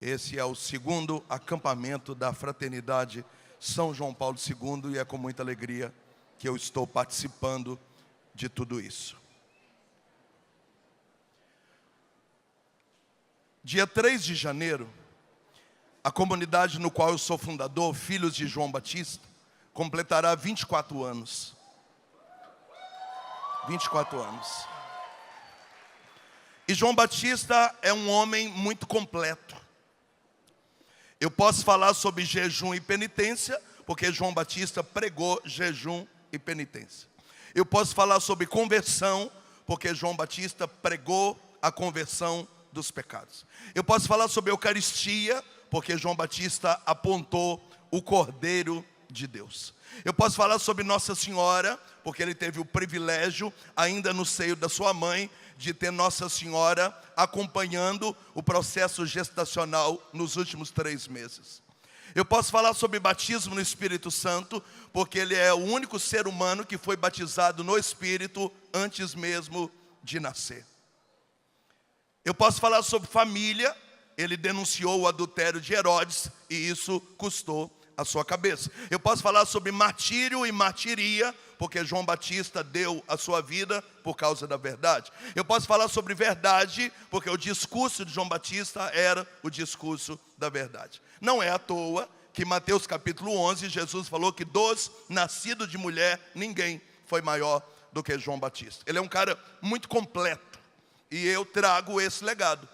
Esse é o segundo acampamento da Fraternidade São João Paulo II e é com muita alegria que eu estou participando de tudo isso. Dia 3 de janeiro, a comunidade no qual eu sou fundador, Filhos de João Batista, completará 24 anos. 24 anos. E João Batista é um homem muito completo. Eu posso falar sobre jejum e penitência, porque João Batista pregou jejum e penitência. Eu posso falar sobre conversão, porque João Batista pregou a conversão dos pecados. Eu posso falar sobre Eucaristia, porque João Batista apontou o Cordeiro de Deus. Eu posso falar sobre Nossa Senhora, porque ele teve o privilégio, ainda no seio da sua mãe, de ter Nossa Senhora acompanhando o processo gestacional nos últimos 3 meses. Eu posso falar sobre batismo no Espírito Santo, porque ele é o único ser humano que foi batizado no Espírito antes mesmo de nascer. Eu posso falar sobre família, ele denunciou o adultério de Herodes e isso custou a sua cabeça. Eu posso falar sobre martírio e martiria, porque João Batista deu a sua vida por causa da verdade. Eu posso falar sobre verdade, porque o discurso de João Batista era o discurso da verdade. Não é à toa que Mateus capítulo 11, Jesus falou que dos nascidos de mulher, ninguém foi maior do que João Batista. Ele é um cara muito completo e eu trago esse legado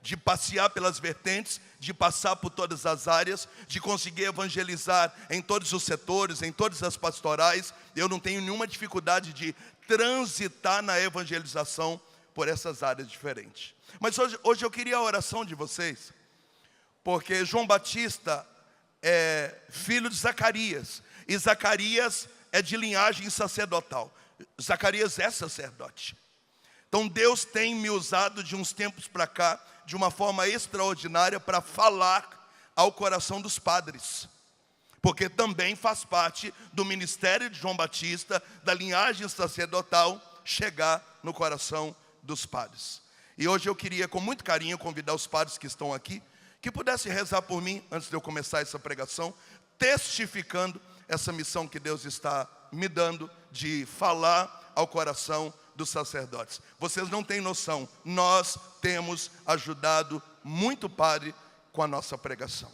de passear pelas vertentes, de passar por todas as áreas, de conseguir evangelizar em todos os setores, em todas as pastorais. Eu não tenho nenhuma dificuldade de transitar na evangelização por essas áreas diferentes. Mas hoje eu queria a oração de vocês, porque João Batista é filho de Zacarias, e Zacarias é de linhagem sacerdotal. Zacarias é sacerdote. Então Deus tem me usado de uns tempos para cá, de uma forma extraordinária, para falar ao coração dos padres. Porque também faz parte do ministério de João Batista, da linhagem sacerdotal, chegar no coração dos padres. E hoje eu queria, com muito carinho, convidar os padres que estão aqui, que pudessem rezar por mim, antes de eu começar essa pregação, testificando essa missão que Deus está me dando, de falar ao coração dos sacerdotes. Vocês não têm noção, nós temos ajudado muito padre com a nossa pregação.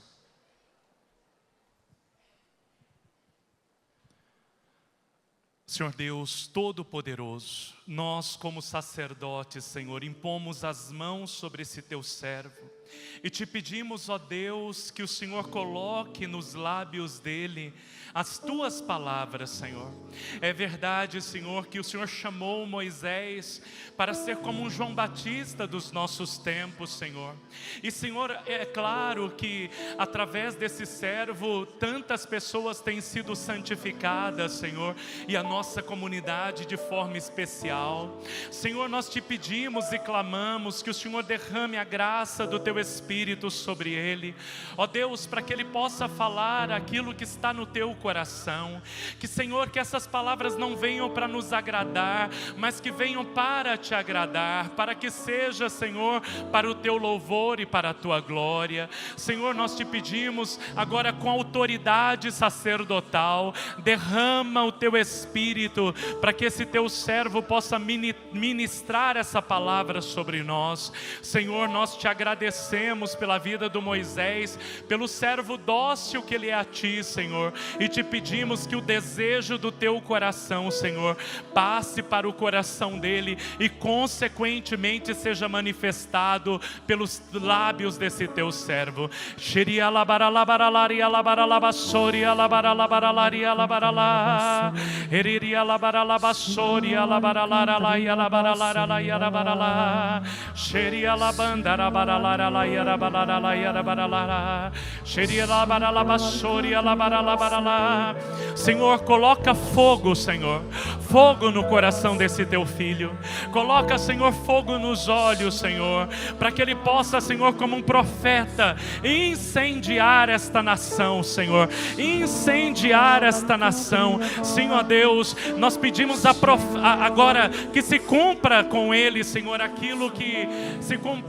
Senhor Deus Todo-Poderoso, nós como sacerdotes, Senhor, impomos as mãos sobre esse teu servo e te pedimos, ó Deus, que o Senhor coloque nos lábios dele as tuas palavras, Senhor. É verdade, Senhor, que o Senhor chamou Moisés para ser como um João Batista dos nossos tempos, Senhor. E, Senhor, é claro que através desse servo tantas pessoas têm sido santificadas, Senhor, e a nossa comunidade de forma especial. Senhor, nós te pedimos e clamamos que o Senhor derrame a graça do teu Espírito sobre ele, ó Deus, para que ele possa falar aquilo que está no teu coração. Que, Senhor, que essas palavras não venham para nos agradar, mas que venham para te agradar, para que seja, Senhor, para o teu louvor e para a tua glória. Senhor, nós te pedimos agora com autoridade sacerdotal, derrama o teu Espírito para que esse teu servo possa ministrar essa palavra sobre nós. Senhor, nós te agradecemos pela vida do Moisés, pelo servo dócil que ele é a ti, Senhor, e te pedimos que o desejo do teu coração, Senhor, passe para o coração dele e consequentemente seja manifestado pelos lábios desse teu servo. Senhor, coloca fogo, Senhor, fogo no coração desse teu filho. Coloca, Senhor, fogo nos olhos, Senhor, para que ele possa, Senhor, como um profeta, incendiar esta nação, Senhor. Incendiar esta nação. Sim, ó Deus, nós pedimos agora que se cumpra com ele, Senhor, aquilo que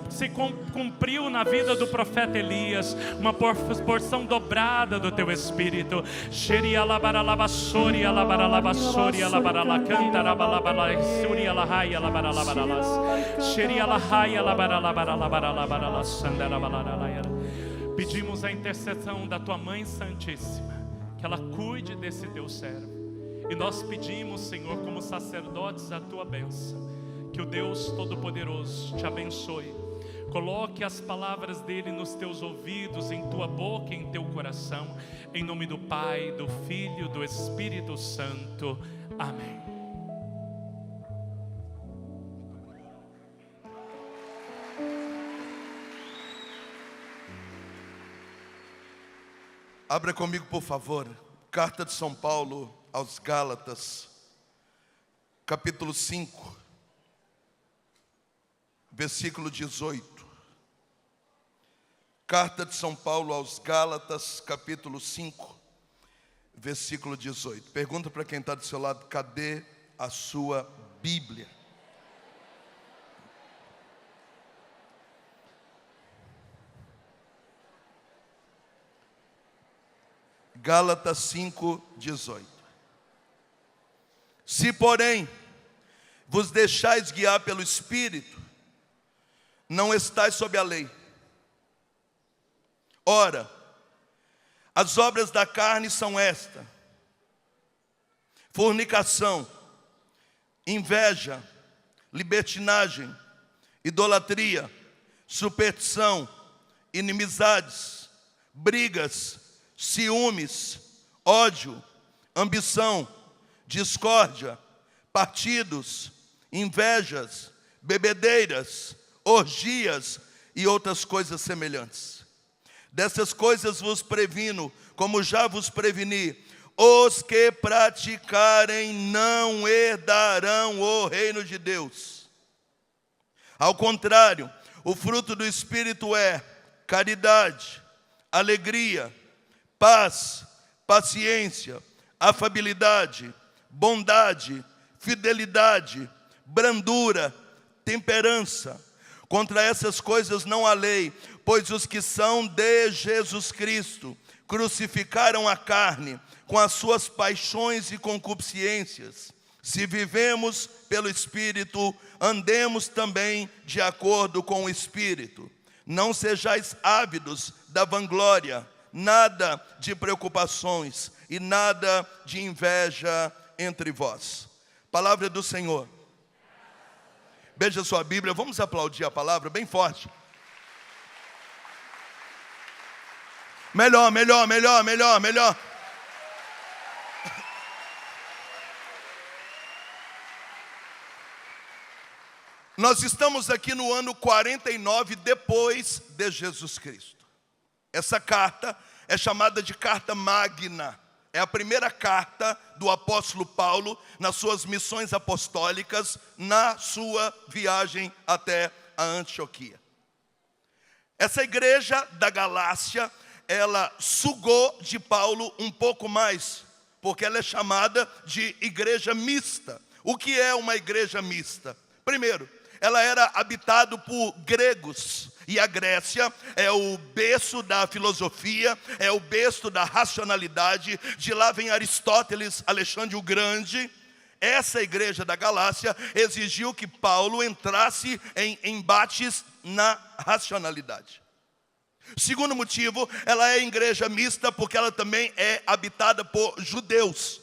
se cumpriu na vida do profeta Elias, uma porção dobrada do teu Espírito. Pedimos a intercessão da tua Mãe Santíssima, que ela cuide desse teu servo. E nós pedimos, Senhor, como sacerdotes, a tua bênção. Que o Deus Todo-Poderoso te abençoe. Coloque as palavras dele nos teus ouvidos, em tua boca e em teu coração. Em nome do Pai, do Filho e do Espírito Santo. Amém. Abra comigo, por favor, Carta de São Paulo aos Gálatas, capítulo 5, versículo 18. Carta de São Paulo aos Gálatas, capítulo 5, versículo 18. Pergunta para quem está do seu lado: cadê a sua Bíblia? Gálatas 5, 18. Se, porém, vos deixais guiar pelo Espírito, não estais sob a lei. Ora, as obras da carne são esta: fornicação, inveja, libertinagem, idolatria, superstição, inimizades, brigas, ciúmes, ódio, ambição, discórdia, partidos, invejas, bebedeiras, orgias e outras coisas semelhantes. Dessas coisas vos previno, como já vos preveni: os que praticarem não herdarão o reino de Deus. Ao contrário, o fruto do Espírito é caridade, alegria, paz, paciência, afabilidade, bondade, fidelidade, brandura, temperança. Contra essas coisas não há lei, pois os que são de Jesus Cristo crucificaram a carne com as suas paixões e concupiscências. Se vivemos pelo Espírito, andemos também de acordo com o Espírito. Não sejais ávidos da vanglória, nada de preocupações e nada de inveja entre vós. Palavra do Senhor. Beija sua Bíblia, vamos aplaudir a palavra bem forte. Melhor. Nós estamos aqui no ano 49 depois de Jesus Cristo. Essa carta é chamada de carta magna. É a primeira carta do apóstolo Paulo nas suas missões apostólicas, na sua viagem até a Antioquia. Essa igreja da Galácia, ela sugou de Paulo um pouco mais, porque ela é chamada de igreja mista. O que é uma igreja mista? Primeiro, ela era habitada por gregos, e a Grécia é o berço da filosofia, é o berço da racionalidade. De lá vem Aristóteles, Alexandre o Grande. Essa igreja da Galácia exigiu que Paulo entrasse em embates na racionalidade. Segundo motivo, ela é igreja mista porque ela também é habitada por judeus.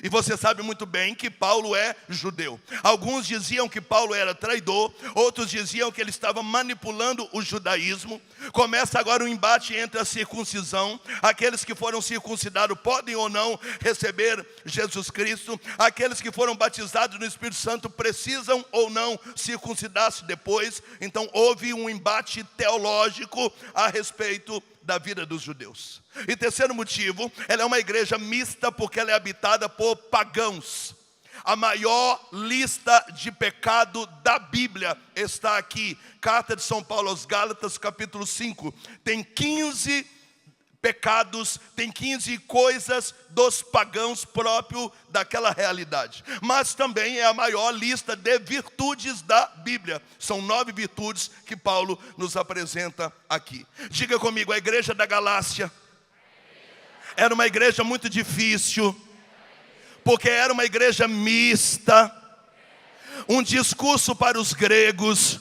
E você sabe muito bem que Paulo é judeu. Alguns diziam que Paulo era traidor, outros diziam que ele estava manipulando o judaísmo. Começa agora um embate entre a circuncisão. Aqueles que foram circuncidados podem ou não receber Jesus Cristo. Aqueles que foram batizados no Espírito Santo precisam ou não circuncidar-se depois. Então houve um embate teológico a respeito da vida dos judeus. E terceiro motivo, ela é uma igreja mista porque ela é habitada por pagãos. A maior lista de pecado da Bíblia está aqui. Carta de São Paulo aos Gálatas, capítulo 5. Tem 15 pecados, tem 15 coisas dos pagãos próprio daquela realidade. Mas também é a maior lista de virtudes da Bíblia. São 9 virtudes que Paulo nos apresenta aqui. Diga comigo, a igreja da Galácia era uma igreja muito difícil, porque era uma igreja mista. Um discurso para os gregos,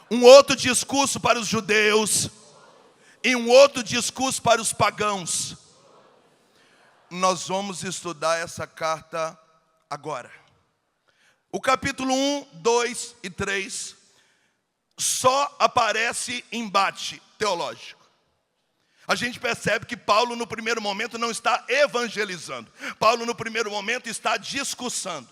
um outro discurso para os judeus e um outro discurso para os pagãos. Nós vamos estudar essa carta agora. O capítulo 1, 2 e 3 só aparece embate teológico. A gente percebe que Paulo no primeiro momento não está evangelizando. Paulo no primeiro momento está discursando.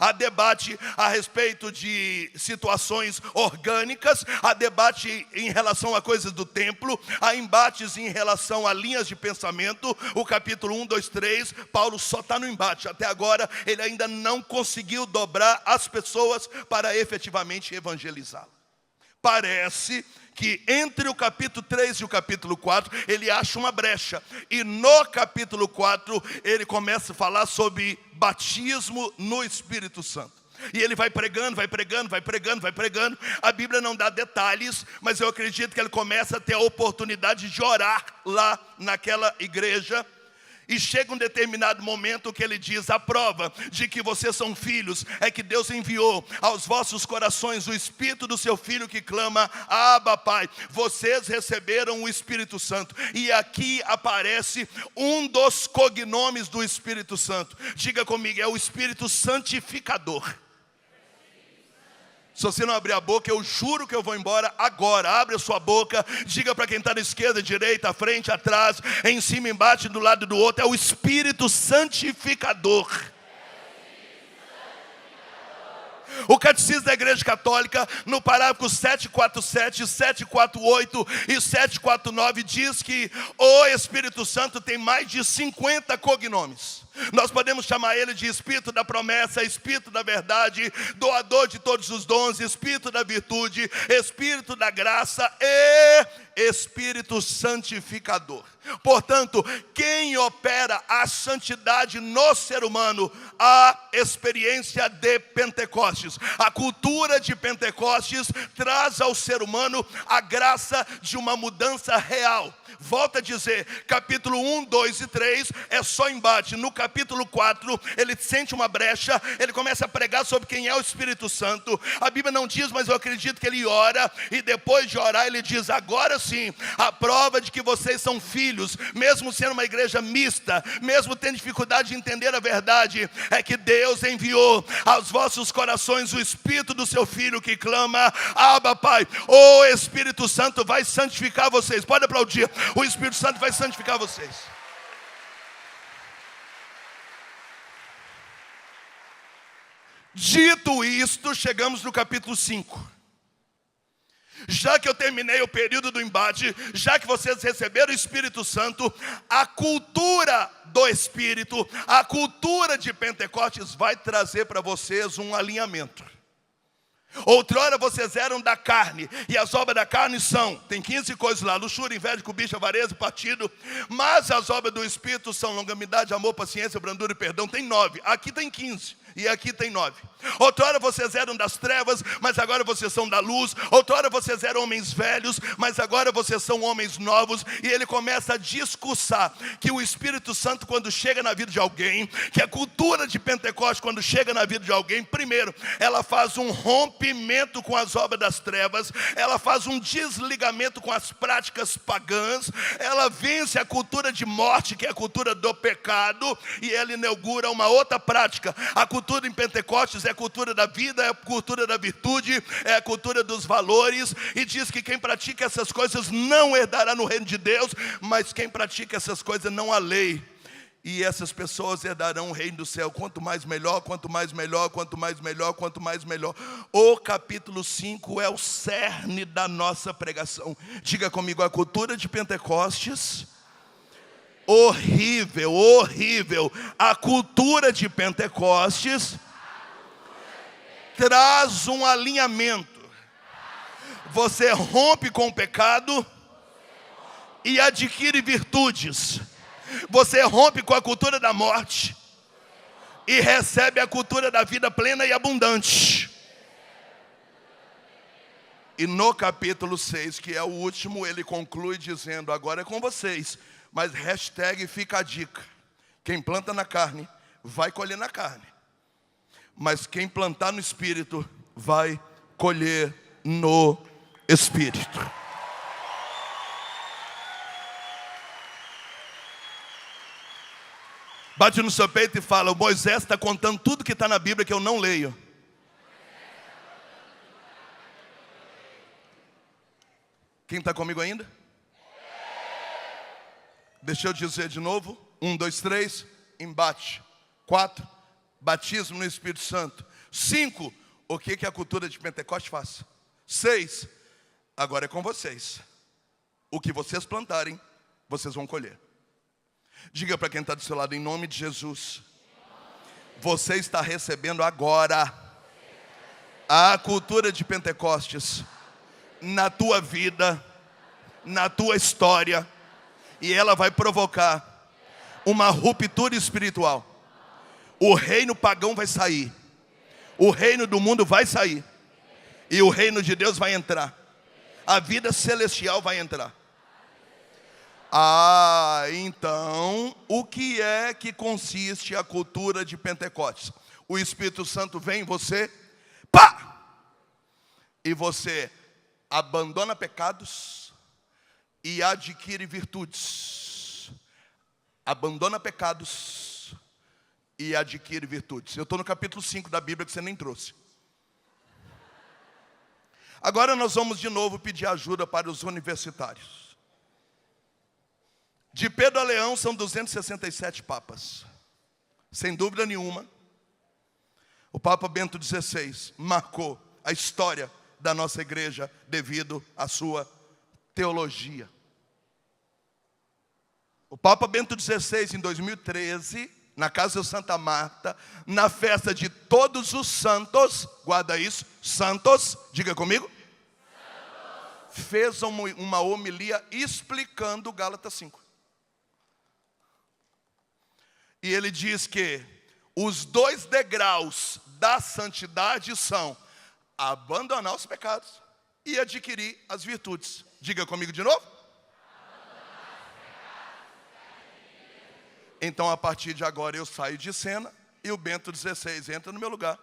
Há debate a respeito de situações orgânicas, há debate em relação a coisas do templo, há embates em relação a linhas de pensamento. O capítulo 1, 2, 3, Paulo só está no embate. Até agora ele ainda não conseguiu dobrar as pessoas para efetivamente evangelizá-las. Parece que entre o capítulo 3 e o capítulo 4, ele acha uma brecha. E no capítulo 4, ele começa a falar sobre batismo no Espírito Santo. E ele vai pregando, vai pregando, vai pregando, vai pregando. A Bíblia não dá detalhes, mas eu acredito que ele começa a ter a oportunidade de orar lá naquela igreja. E chega um determinado momento que ele diz: a prova de que vocês são filhos é que Deus enviou aos vossos corações o Espírito do seu Filho que clama, Abba, Pai. Vocês receberam o Espírito Santo. E aqui aparece um dos cognomes do Espírito Santo. Diga comigo, é o Espírito Santificador. Se você não abrir a boca, eu juro que eu vou embora agora. Abre a sua boca, diga para quem está na esquerda, direita, à frente, atrás, em cima, embaixo, do lado do outro. É o Espírito Santificador. O Catecismo da Igreja Católica, no parágrafo 747, 748 e 749, diz que o Espírito Santo tem mais de 50 cognomes. Nós podemos chamar ele de Espírito da promessa, Espírito da verdade, doador de todos os dons, Espírito da virtude, Espírito da graça e Espírito santificador. Portanto, quem opera a santidade no ser humano? A experiência de Pentecostes. A cultura de Pentecostes traz ao ser humano a graça de uma mudança real. Volto a dizer, capítulo 1, 2 e 3 é só embate. No capítulo 4, ele sente uma brecha, ele começa a pregar sobre quem é o Espírito Santo. A Bíblia não diz, mas eu acredito que ele ora, e depois de orar ele diz: agora sim, a prova de que vocês são filhos, mesmo sendo uma igreja mista, mesmo tendo dificuldade de entender a verdade, é que Deus enviou aos vossos corações o Espírito do seu Filho que clama, Abba, Pai. O Espírito Santo vai santificar vocês. Pode aplaudir. O Espírito Santo vai santificar vocês. Dito isto, chegamos no capítulo 5. Já que eu terminei o período do embate, já que vocês receberam o Espírito Santo, a cultura do Espírito, a cultura de Pentecostes vai trazer para vocês um alinhamento. Outrora vocês eram da carne, e as obras da carne são, tem 15 coisas lá: luxúria, inveja, cobiça, avareza, partido. Mas as obras do Espírito são longanimidade, amor, paciência, brandura e perdão. Tem 9, aqui tem 15 e aqui tem 9. Outrora vocês eram das trevas, mas agora vocês são da luz. Outrora vocês eram homens velhos, mas agora vocês são homens novos. E ele começa a discursar que o Espírito Santo, quando chega na vida de alguém, que a cultura de Pentecostes, quando chega na vida de alguém, primeiro, ela faz um rompimento com as obras das trevas, ela faz um desligamento com as práticas pagãs, ela vence a cultura de morte, que é a cultura do pecado, e ela inaugura uma outra prática. A cultura em Pentecostes é a cultura da vida, é a cultura da virtude, é a cultura dos valores, e diz que quem pratica essas coisas não herdará no reino de Deus, mas quem pratica essas coisas não há lei. E essas pessoas herdarão o reino do céu. Quanto mais melhor, quanto mais melhor, quanto mais melhor, quanto mais melhor. O capítulo 5 é o cerne da nossa pregação. Diga comigo, a cultura de Pentecostes Horrível, horrível. A cultura de Pentecostes traz um alinhamento. Você rompe com o pecado e adquire virtudes. Você rompe com a cultura da morte e recebe a cultura da vida plena e abundante. E no capítulo 6, que é o último, ele conclui dizendo: agora é com vocês. Mas hashtag fica a dica: quem planta na carne, vai colher na carne. Mas quem plantar no Espírito, vai colher no Espírito. Bate no seu peito e fala: o Moisés está contando tudo que está na Bíblia que eu não leio. Quem está comigo ainda? Deixa eu dizer de novo. 1, 2, 3, embate. 4, batismo no Espírito Santo. 5, o que a cultura de Pentecostes faz? 6, agora é com vocês. O que vocês plantarem, vocês vão colher. Diga para quem está do seu lado: em nome de Jesus, você está recebendo agora a cultura de Pentecostes na tua vida, na tua história, e ela vai provocar uma ruptura espiritual. O reino pagão vai sair, o reino do mundo vai sair, e o reino de Deus vai entrar. A vida celestial vai entrar. Então, o que é que consiste a cultura de Pentecostes? O Espírito Santo vem em você, pá! E você abandona pecados e adquire virtudes. Abandona pecados e adquire virtudes. Eu estou no capítulo 5 da Bíblia, que você nem trouxe. Agora nós vamos de novo pedir ajuda para os universitários. De Pedro a Leão são 267 papas. Sem dúvida nenhuma, o Papa Bento XVI marcou a história da nossa igreja devido à sua teologia. O Papa Bento XVI, em 2013, na Casa de Santa Marta, na festa de todos os santos, guarda isso, santos, diga comigo, santos, fez uma homilia explicando Gálatas 5. E ele diz que os 2 degraus da santidade são abandonar os pecados e adquirir as virtudes. Diga comigo de novo. Então, a partir de agora, eu saio de cena e o Bento XVI entra no meu lugar.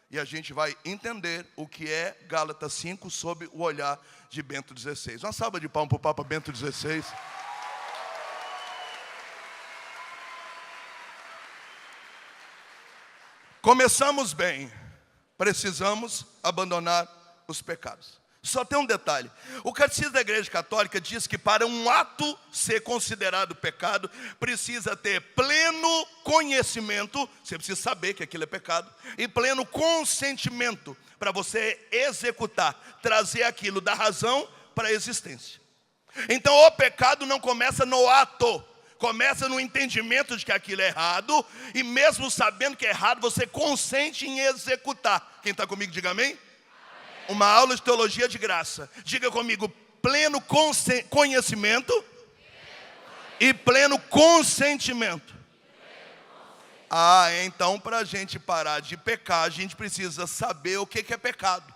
E a gente vai entender o que é Gálatas 5 sob o olhar de Bento XVI. Uma salva de palmas para o Papa Bento XVI. Começamos bem, precisamos abandonar os pecados. Só tem um detalhe: o Catecismo da Igreja Católica diz que para um ato ser considerado pecado, precisa ter pleno conhecimento, você precisa saber que aquilo é pecado, e pleno consentimento para você executar, trazer aquilo da razão para a existência. Então o pecado não começa no ato, começa no entendimento de que aquilo é errado, e mesmo sabendo que é errado, você consente em executar. Quem está comigo, diga amém. Uma aula de teologia de graça. Diga comigo: pleno conhecimento e pleno consentimento. Então para a gente parar de pecar, a gente precisa saber o que é pecado.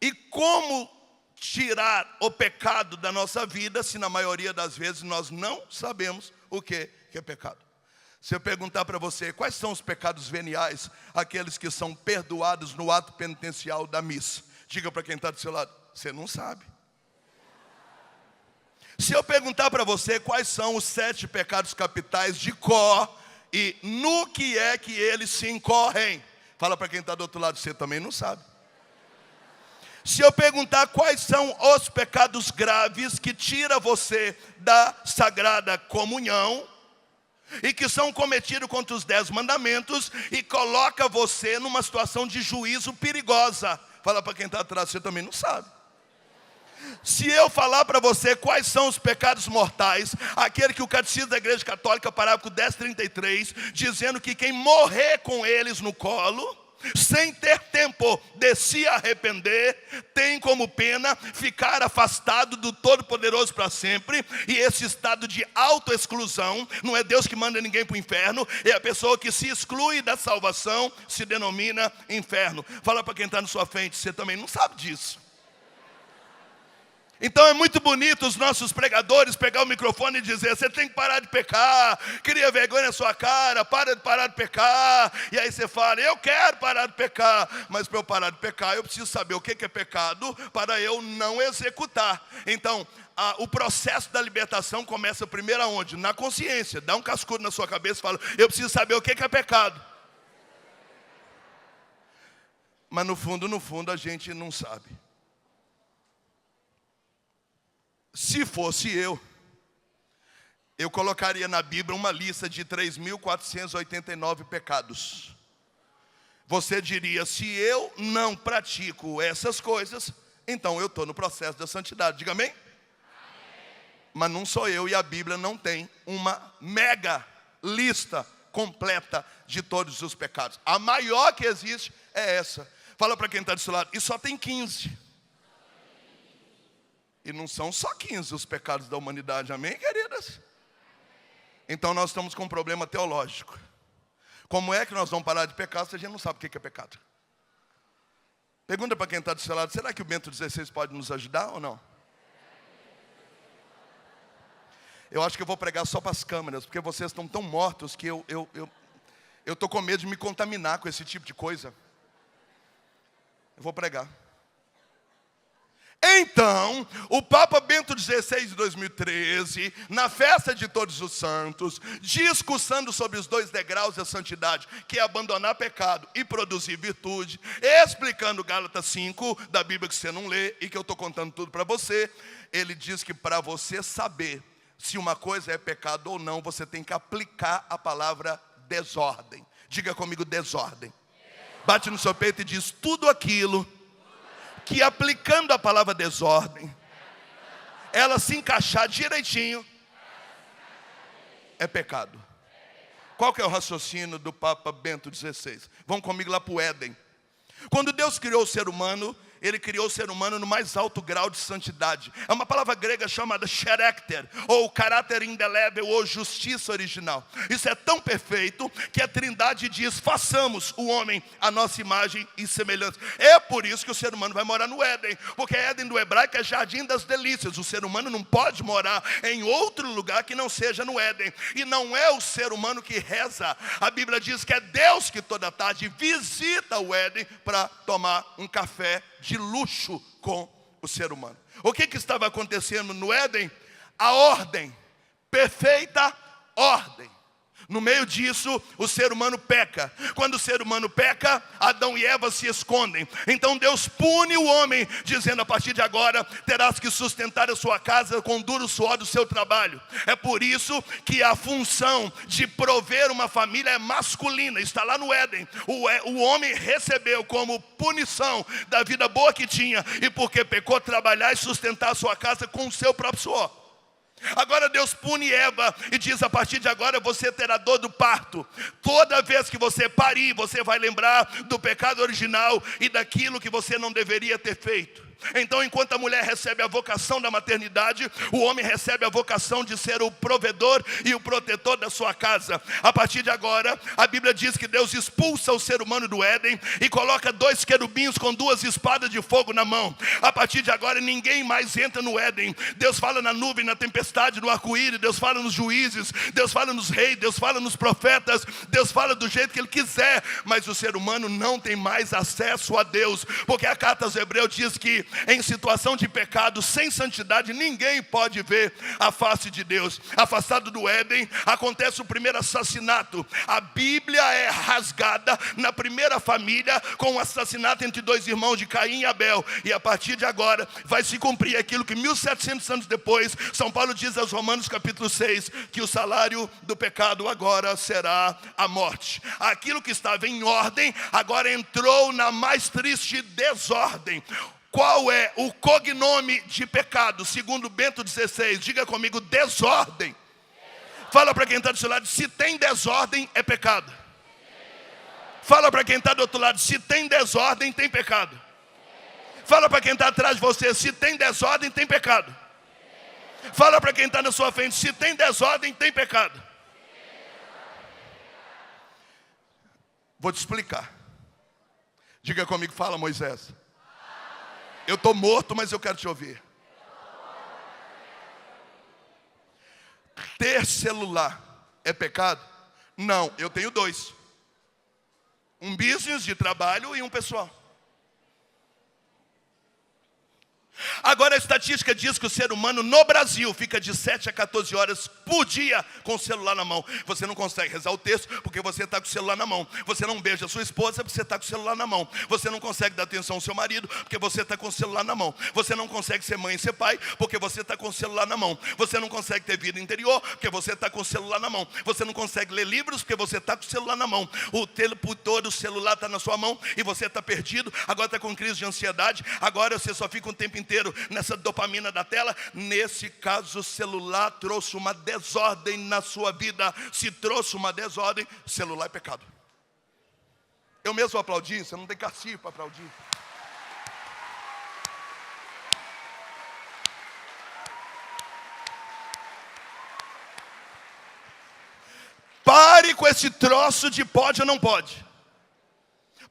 E como tirar o pecado da nossa vida, se na maioria das vezes nós não sabemos o que é pecado. Se eu perguntar para você, quais são os pecados veniais, aqueles que são perdoados no ato penitencial da missa? Diga para quem está do seu lado: você não sabe. Se eu perguntar para você quais são os 7 pecados capitais de cor e no que é que eles se incorrem, fala para quem está do outro lado: você também não sabe. Se eu perguntar quais são os pecados graves que tira você da Sagrada Comunhão e que são cometidos contra os 10 mandamentos e coloca você numa situação de juízo perigosa, fala para quem está atrás: você também não sabe. Se eu falar para você quais são os pecados mortais, aquele que o Catecismo da Igreja Católica, parágrafo 1033, dizendo que quem morrer com eles no colo, sem ter tempo de se arrepender, tem como pena ficar afastado do Todo-Poderoso para sempre. E esse estado de autoexclusão, não é Deus que manda ninguém para o inferno, é a pessoa que se exclui da salvação, se denomina inferno. Fala para quem está na sua frente, você também não sabe disso. Então é muito bonito os nossos pregadores pegar o microfone e dizer: você tem que parar de pecar, cria vergonha na sua cara, para de parar de pecar. E aí você fala: eu quero parar de pecar, mas para eu parar de pecar eu preciso saber o que é pecado para eu não executar. Então o processo da libertação começa primeiro aonde? Na consciência. Dá um cascudo na sua cabeça e fala: eu preciso saber o que é pecado. Mas no fundo a gente não sabe. Se fosse eu colocaria na Bíblia uma lista de 3.489 pecados. Você diria: se eu não pratico essas coisas, então eu estou no processo da santidade. Diga amém? Amém. Mas não sou eu, e a Bíblia não tem uma mega lista completa de todos os pecados. A maior que existe é essa. Fala para quem está do seu lado: e só tem 15. E não são só 15 os pecados da humanidade, amém, queridas? Então nós estamos com um problema teológico. Como é que nós vamos parar de pecar se a gente não sabe o que é pecado? Pergunta para quem está do seu lado: será que o Bento XVI pode nos ajudar ou não? Eu acho que eu vou pregar só para as câmeras, porque vocês estão tão mortos que eu estou com medo de me contaminar com esse tipo de coisa. Eu vou pregar. Então, o Papa Bento XVI de 2013, na festa de Todos os Santos, discussando sobre os 2 degraus da santidade, que é abandonar pecado e produzir virtude, explicando Gálatas 5, da Bíblia que você não lê e que eu estou contando tudo para você, ele diz que para você saber se uma coisa é pecado ou não, você tem que aplicar a palavra desordem. Diga comigo: desordem. Bate no seu peito e diz: tudo aquilo que aplicando a palavra desordem, ela se encaixar direitinho, é pecado. Qual que é o raciocínio do Papa Bento XVI? Vão comigo lá para o Éden. Quando Deus criou o ser humano, Ele criou o ser humano no mais alto grau de santidade. É uma palavra grega chamada character, ou caráter indelével, ou justiça original. Isso é tão perfeito que a Trindade diz: façamos o homem à nossa imagem e semelhança. É por isso que o ser humano vai morar no Éden, porque Éden do hebraico é jardim das delícias. O ser humano não pode morar em outro lugar que não seja no Éden. E não é o ser humano que reza. A Bíblia diz que é Deus que toda tarde visita o Éden para tomar um café de luxo com o ser humano. O que estava acontecendo no Éden? A ordem, perfeita ordem. No meio disso, o ser humano peca. Quando o ser humano peca, Adão e Eva se escondem. Então Deus pune o homem, dizendo: a partir de agora, terás que sustentar a sua casa com o duro suor do seu trabalho. É por isso que a função de prover uma família é masculina. Está lá no Éden. O homem recebeu como punição da vida boa que tinha, e porque pecou, trabalhar e sustentar a sua casa com o seu próprio suor. Agora Deus pune Eva e diz: a partir de agora você terá dor do parto. Toda vez que você parir, você vai lembrar do pecado original e daquilo que você não deveria ter feito. Então, enquanto a mulher recebe a vocação da maternidade, o homem recebe a vocação de ser o provedor e o protetor da sua casa. A partir de agora, a Bíblia diz que Deus expulsa o ser humano do Éden e coloca 2 querubins com 2 espadas de fogo na mão. A partir de agora, ninguém mais entra no Éden. Deus fala na nuvem, na tempestade, no arco-íris. Deus fala nos juízes, Deus fala nos reis, Deus fala nos profetas. Deus fala do jeito que Ele quiser, mas o ser humano não tem mais acesso a Deus, porque a carta aos Hebreus diz que em situação de pecado, sem santidade, ninguém pode ver a face de Deus. Afastado do Éden, acontece o primeiro assassinato. A Bíblia é rasgada na primeira família com o assassinato entre 2 irmãos de Caim e Abel. E a partir de agora vai se cumprir aquilo que 1700 anos depois São Paulo diz aos Romanos capítulo 6, que o salário do pecado agora será a morte. Aquilo que estava em ordem agora entrou na mais triste desordem. Qual é o cognome de pecado? Segundo Bento XVI, diga comigo, desordem. Fala para quem está do seu lado, se tem desordem, é pecado. Fala para quem está do outro lado, se tem desordem, tem pecado. Fala para quem está atrás de você, se tem desordem, tem pecado. Fala para quem está na sua frente, se tem desordem, tem pecado. Vou te explicar. Diga comigo, fala Moisés. Eu estou morto, mas eu quero te ouvir. Ter celular é pecado? Não, eu tenho dois. Um business de trabalho e um pessoal. Agora a estatística diz que o ser humano no Brasil fica de 7 a 14 horas por dia com o celular na mão. Você não consegue rezar o texto porque você está com o celular na mão. Você não beija a sua esposa porque você está com o celular na mão. Você não consegue dar atenção ao seu marido porque você está com o celular na mão. Você não consegue ser mãe e ser pai porque você está com o celular na mão. Você não consegue ter vida interior porque você está com o celular na mão. Você não consegue ler livros porque você está com o celular na mão. O tempo todo o celular está na sua mão e você está perdido. Agora está com crise de ansiedade. Agora você só fica um tempo inteiro nessa dopamina da tela. Nesse caso o celular trouxe uma desordem na sua vida. Se trouxe uma desordem, celular é pecado. Eu mesmo aplaudi, você não tem cacife para aplaudir. Pare com esse troço de pode ou não pode.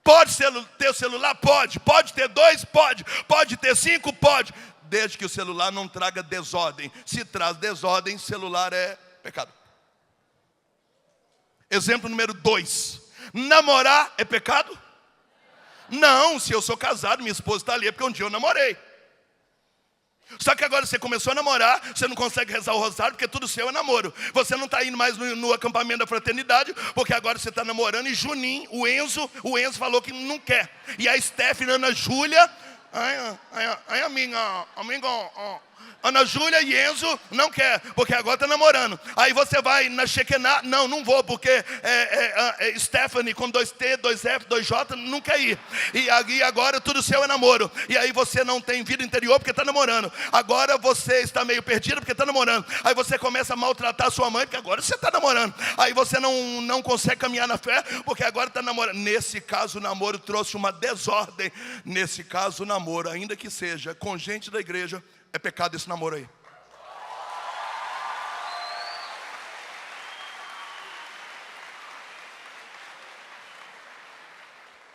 Pode ter celular? Pode. Pode ter 2? Pode. Pode ter 5? Pode. Desde que o celular não traga desordem. Se traz desordem, celular é pecado. Exemplo número 2. Namorar é pecado? Não, se eu sou casado, minha esposa está ali, é porque um dia eu namorei. Só que agora você começou a namorar, você não consegue rezar o rosário porque tudo seu é namoro. Você não está indo mais no acampamento da fraternidade porque agora você está namorando. E Juninho, o Enzo falou que não quer. E a Stephanie, Ana Júlia, Ana Júlia e Enzo não quer, porque agora está namorando. Aí você vai na Shekinah, não vou, porque Stephanie com 2T, 2F, 2J não quer ir. E agora tudo seu é namoro. E aí você não tem vida interior porque está namorando. Agora você está meio perdido porque está namorando. Aí você começa a maltratar a sua mãe porque agora você está namorando. Aí você não consegue caminhar na fé porque agora está namorando. Nesse caso o namoro trouxe uma desordem. Nesse caso o namoro, ainda que seja com gente da igreja, é pecado esse namoro aí.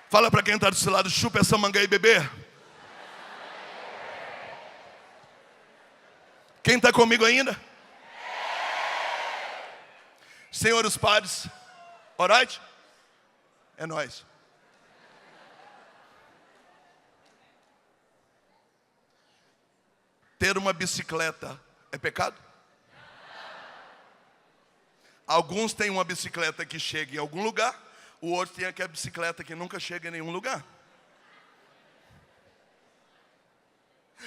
Fala para quem está desse lado, chupa essa manga aí, bebê. Quem está comigo ainda? Senhores padres, alright? É nóis. Ter uma bicicleta é pecado? Alguns têm uma bicicleta que chega em algum lugar, o outro tem aquela bicicleta que nunca chega em nenhum lugar.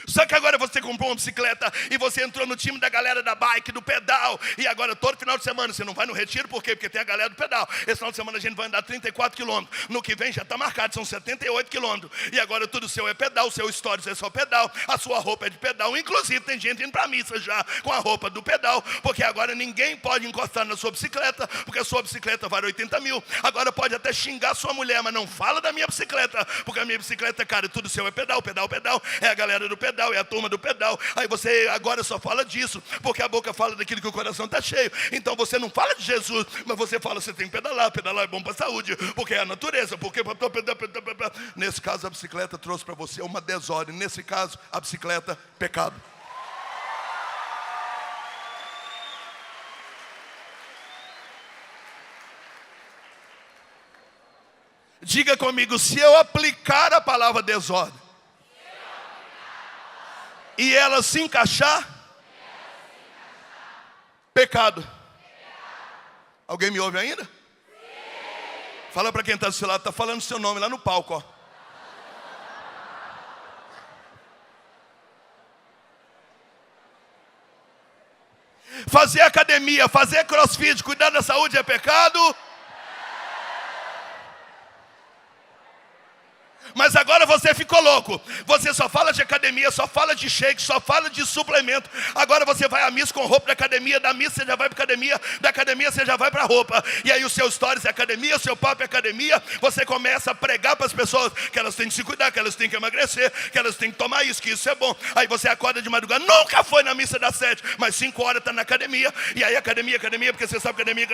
Só que agora você comprou uma bicicleta e você entrou no time da galera da bike, do pedal. E agora todo final de semana você não vai no retiro, por quê? Porque tem a galera do pedal. Esse final de semana a gente vai andar 34 quilômetros. No que vem já está marcado, são 78 quilômetros. E agora tudo seu é pedal, o seu stories é só pedal. A sua roupa é de pedal. Inclusive tem gente indo para a missa já com a roupa do pedal. Porque agora ninguém pode encostar na sua bicicleta, porque a sua bicicleta vale 80 mil. Agora pode até xingar a sua mulher, mas não fala da minha bicicleta. Porque a minha bicicleta, cara, tudo seu é pedal, pedal, pedal. É a galera do pedal, é a turma do pedal. Aí você agora só fala disso, porque a boca fala daquilo que o coração está cheio. Então você não fala de Jesus, mas você fala, você tem que pedalar. Pedalar é bom para a saúde, porque é a natureza, porque... Nesse caso a bicicleta trouxe para você uma desordem. Nesse caso a bicicleta, pecado. Diga comigo, se eu aplicar a palavra desordem e ela se encaixar, pecado. Alguém me ouve ainda? Fala para quem está do seu lado, está falando seu nome lá no palco, ó. Fazer academia, fazer crossfit, cuidar da saúde é pecado? Mas agora você ficou louco. Você só fala de academia, só fala de shake, só fala de suplemento. Agora você vai à missa com roupa da academia, da missa você já vai para academia, da academia você já vai para a roupa. E aí o seu stories é academia, o seu papo é academia. Você começa a pregar para as pessoas que elas têm que se cuidar, que elas têm que emagrecer, que elas têm que tomar isso, que isso é bom. Aí você acorda de madrugada, nunca foi na missa das 7, mas 5 horas está na academia. E aí academia, porque você sabe academia.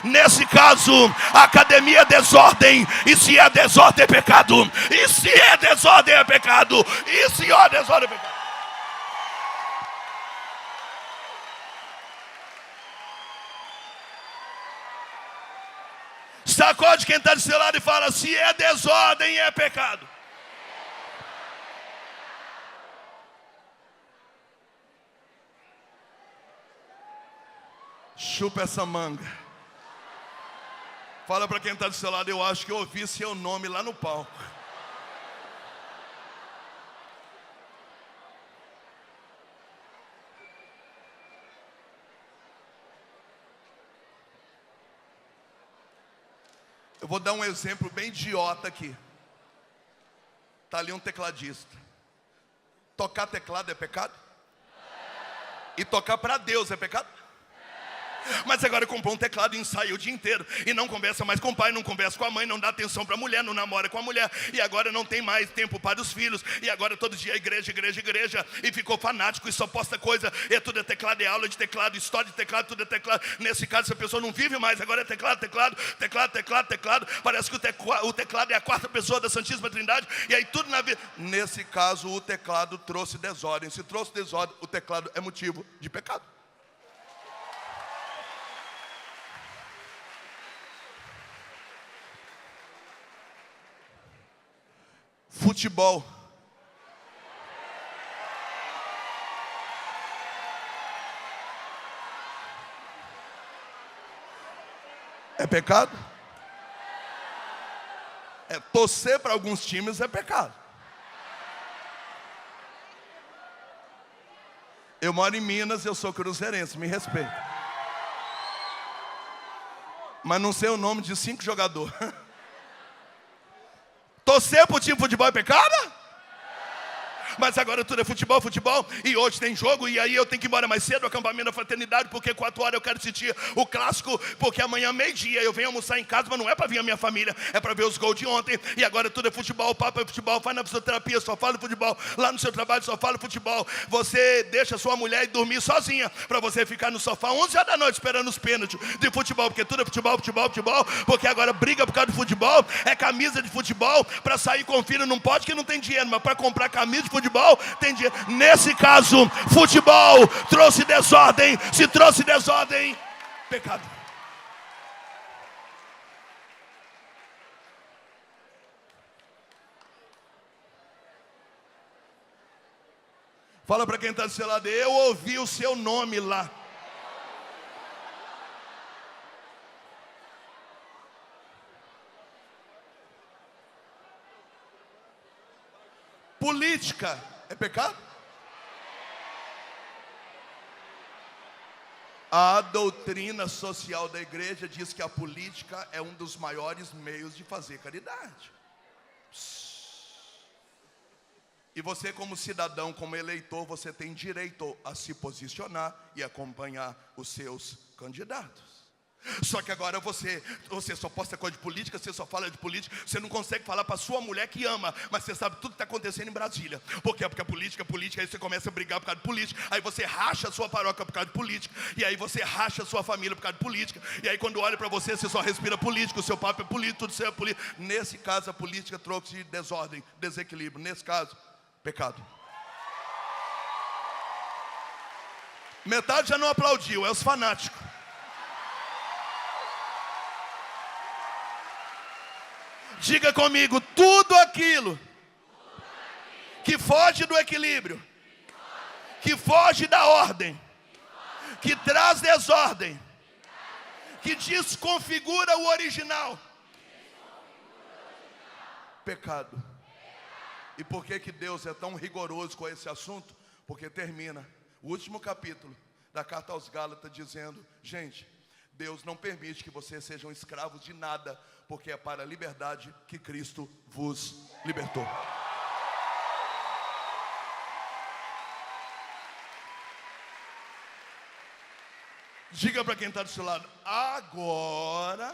Nesse caso, a academia é desordem. E se é desordem é pecado. E se é desordem é pecado. E se é desordem é pecado. Sacode quem está do seu lado e fala: se é desordem é pecado. Chupa essa manga. Fala para quem está do seu lado: eu acho que eu ouvi seu nome lá no palco. Eu vou dar um exemplo bem idiota aqui. Está ali um tecladista. Tocar teclado é pecado? E tocar para Deus é pecado? Mas agora comprou um teclado e ensaia o dia inteiro. E não conversa mais com o pai, não conversa com a mãe, não dá atenção para a mulher, não namora com a mulher. E agora não tem mais tempo para os filhos. E agora todo dia igreja. E ficou fanático e só posta coisa. E tudo é teclado, é aula de teclado, história de teclado, tudo é teclado. Nesse caso essa pessoa não vive mais, agora é teclado. Parece que o teclado é a quarta pessoa da Santíssima Trindade. E aí tudo na vida. Nesse caso o teclado trouxe desordem. Se trouxe desordem, o teclado é motivo de pecado. Futebol. É pecado? Torcer para alguns times é pecado. Eu moro em Minas, eu sou cruzeirense, me respeita. Mas não sei o nome de 5 jogadores. Torcer para o time de futebol é pecado? Mas agora tudo é futebol. E hoje tem jogo. E aí eu tenho que ir embora mais cedo, acampamento da fraternidade, porque 4 horas eu quero assistir o clássico. Porque amanhã, meio-dia, eu venho almoçar em casa. Mas não é para ver a minha família, é para ver os gols de ontem. E agora tudo é futebol, o papo é futebol. Faz na fisioterapia, só fala futebol. Lá no seu trabalho, só fala futebol. Você deixa sua mulher ir dormir sozinha, para você ficar no sofá 11 horas da noite esperando os pênaltis de futebol. Porque tudo é futebol. Porque agora briga por causa do futebol. É camisa de futebol. Para sair com o filho não pode, que não tem dinheiro. Mas para comprar camisa de futebol tem dinheiro. Nesse caso, futebol trouxe desordem. Se trouxe desordem, pecado. Fala para quem está do seu lado: eu ouvi o seu nome lá. Política é pecado? A doutrina social da igreja diz que a política é um dos maiores meios de fazer caridade. E você, como cidadão, como eleitor, você tem direito a se posicionar e acompanhar os seus candidatos. Só que agora você só posta coisa de política, você só fala de política, você não consegue falar para sua mulher que ama, mas você sabe tudo que está acontecendo em Brasília. Por quê? Porque a política, aí você começa a brigar por causa de política, aí você racha a sua paróquia por causa de política, e aí você racha a sua família por causa de política, e aí quando olha para você só respira política, o seu papo é político, tudo seu é político. Nesse caso a política trouxe desordem, desequilíbrio. Nesse caso, pecado. Metade já não aplaudiu, é os fanáticos. Diga comigo: tudo aquilo que foge do equilíbrio, que foge da ordem, que traz desordem, que desconfigura o original, pecado. E por que Deus é tão rigoroso com esse assunto? Porque termina o último capítulo da carta aos Gálatas dizendo: gente, Deus não permite que vocês sejam escravos de nada, porque é para a liberdade que Cristo vos libertou. Diga para quem está do seu lado: agora,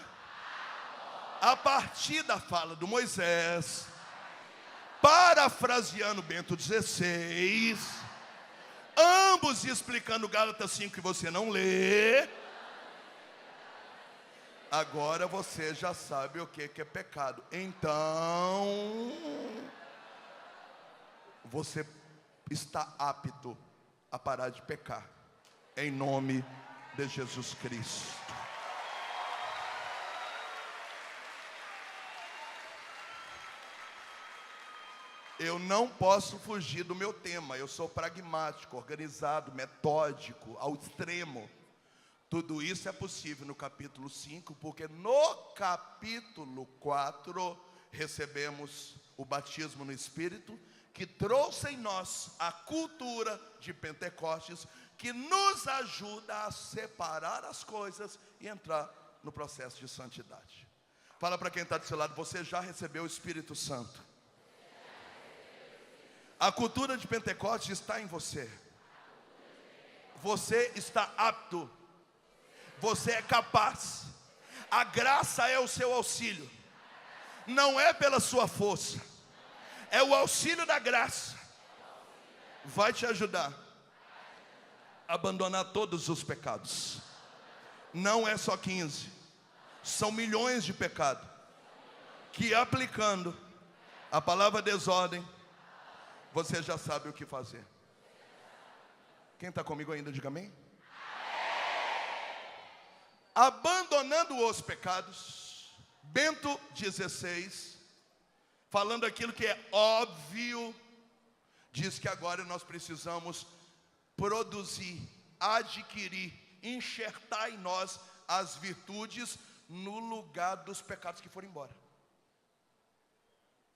a partir da fala do Moisés, parafraseando Bento XVI, ambos explicando Gálatas 5 que você não lê, agora você já sabe o que é pecado. Então, você está apto a parar de pecar, em nome de Jesus Cristo. Eu não posso fugir do meu tema. Eu sou pragmático, organizado, metódico, ao extremo. Tudo isso é possível no capítulo 5, porque no capítulo 4 recebemos o batismo no Espírito, que trouxe em nós a cultura de Pentecostes, que nos ajuda a separar as coisas e entrar no processo de santidade. Fala para quem está do seu lado: você já recebeu o Espírito Santo. A cultura de Pentecostes está em você. Você está apto. Você é capaz. A graça é o seu auxílio. Não é pela sua força, é o auxílio da graça. Vai te ajudar a abandonar todos os pecados. Não é só 15, são milhões de pecados que, aplicando a palavra desordem, você já sabe o que fazer. Quem está comigo ainda, diga amém. Abandonando os pecados, Bento XVI, falando aquilo que é óbvio, diz que agora nós precisamos produzir, adquirir, enxertar em nós as virtudes no lugar dos pecados que foram embora.